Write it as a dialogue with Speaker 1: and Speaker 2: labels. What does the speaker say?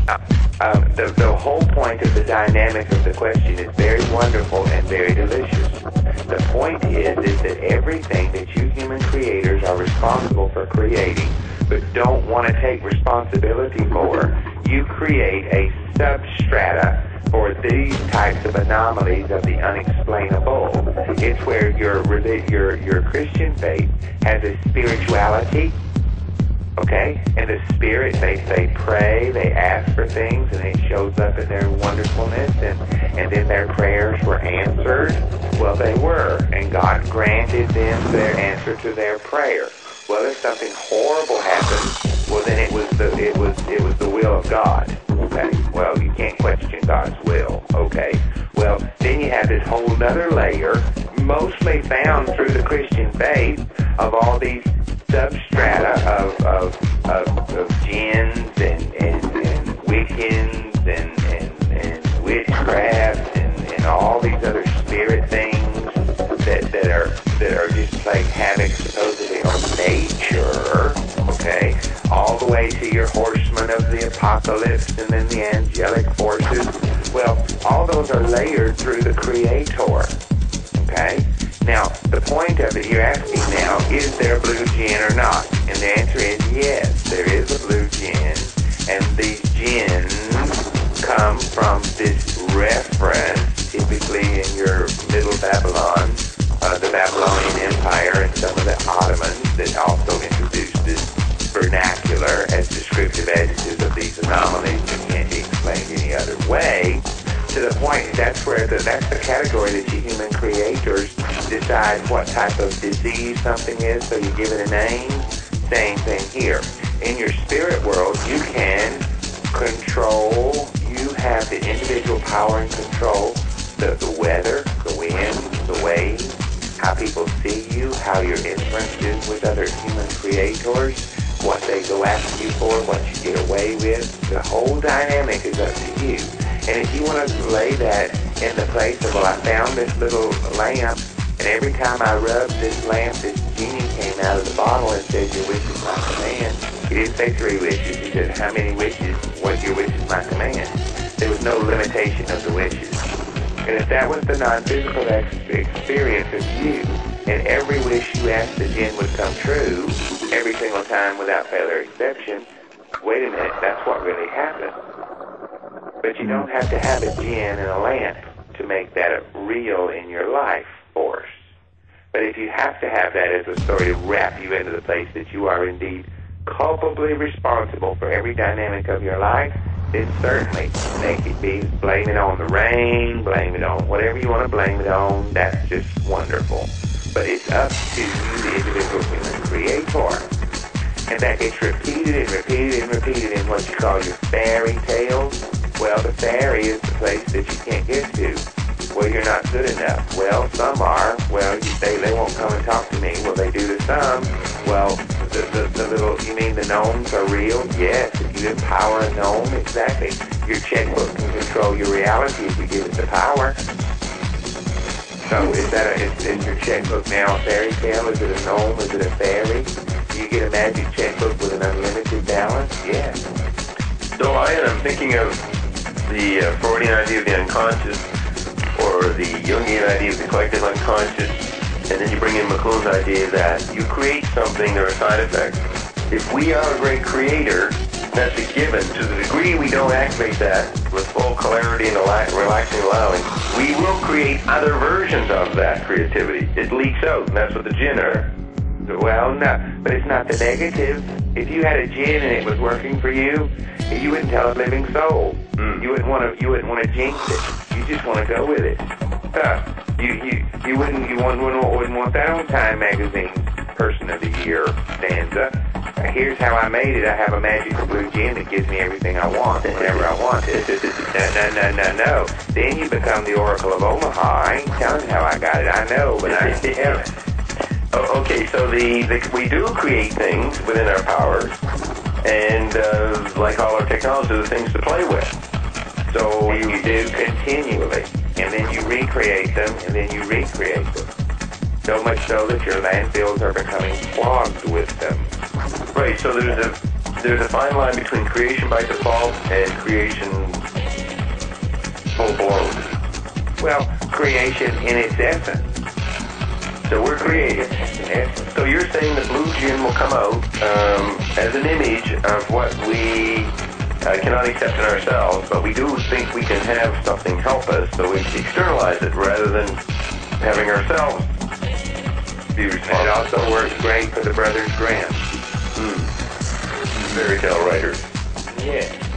Speaker 1: The whole point of the dynamic of the question is very wonderful and very delicious. The point is that everything that you human creators are responsible for creating, but don't want to take responsibility for, you create a substrata for these types of anomalies of the unexplainable. It's where your Christian faith has a spirituality. Okay? And the spirit, they pray, they ask for things, and it shows up in their wonderfulness, and then their prayers were answered. Well, they were, and God granted them their answer to their prayer. Well, if something horrible happened, well, then it was the will of God. Okay? Well, you can't question God's will. Okay? Well, then you have this whole other layer, mostly found through the Christian faith, of all these substrata of jinns and Wiccans and witchcraft and all these other spirit things that are just playing havoc supposedly on nature, okay, all the way to your horsemen of the apocalypse and then the angelic forces. Well, all those are layered through the Creator, okay? Now, the point of it, you're asking now, is there a blue jinn or not? And the answer is yes, there is a blue jinn, and these jinns come from this reference, typically in your Middle Babylon, the Babylonian Empire, and some of the Ottomans that also introduced this vernacular as descriptive adjectives of these anomalies that can't be explained any other way. To the point, that's the category that you human creators decide what type of disease something is, so you give it a name. Same thing here. In your spirit world, you can control, you have the individual power and control the weather, the wind, the waves, how people see you, how your influence is with other human creators, what they go after you for, what you get away with. The whole dynamic is up to you. And if you want to lay that in the place of, well, I found this little lamp, and every time I rubbed this lamp, this genie came out of the bottle and said, your wish is my command. He didn't say 3 wishes. He said, how many wishes? What your wish is my command. There was no limitation of the wishes. And if that was the non-physical experience of you, and every wish you asked the jinn would come true, every single time without fail or exception, wait a minute, that's what really happened. But you don't have to have a jinn and a lamp to make that real in your life force. But if you have to have that as a story to wrap you into the place that you are indeed culpably responsible for every dynamic of your life, then certainly make it be. Blame it on the rain, blame it on whatever you want to blame it on. That's just wonderful. But it's up to you, the individual human creator. And that gets repeated and repeated and repeated in what you call your fairy tales. Well, the fairy is the place that you can't get to. Well, you're not good enough. Well, some are. Well, you say they won't come and talk to me. Well, they do to some. Well, the little, you mean the gnomes are real? Yes, if you empower a gnome, exactly. Your checkbook can control your reality if you give it the power. So is your checkbook now a fairy tale? Is it a gnome? Is it a fairy? Do you get a magic checkbook with an unlimited balance? Yes.
Speaker 2: So I am thinking of the Freudian idea of the unconscious, or the Jungian idea of the collective unconscious, and then you bring in McLuhan's idea that you create something, there are side effects. If we are a great creator, that's a given. To the degree we don't activate that with full clarity and relaxing allowing, we will create other versions of that creativity. It leaks out, and that's what the jinn are.
Speaker 1: Well, no, but it's not the negative. If you had a jinn and it was working for you, you wouldn't tell a living soul. You wouldn't want to jinx it. You just want to go with it. You wouldn't want that on Time Magazine Person of the Year stanza. Here's how I made it. I have a magical blue jinn that gives me everything I want whenever I want it. No. Then you become the Oracle of Omaha. I ain't telling how I got it. I know, but I ain't telling.
Speaker 2: Okay, so we do create things within our powers, and like all our technology, the things to play with.
Speaker 1: So you do continually, and then you recreate them, and then you recreate them. So much so that your landfills are becoming clogged with them.
Speaker 2: Right, so there's there's a fine line between creation by default and creation full-blown.
Speaker 1: Well, creation in its essence.
Speaker 2: So we're creating. So you're saying the blue gin will come out as an image of what we cannot accept in ourselves, but we do think we can have something help us, so we externalize it rather than having ourselves be responsible.
Speaker 1: It also works great for the Brothers Grimm.
Speaker 2: Fairy tale writers.
Speaker 1: Yeah.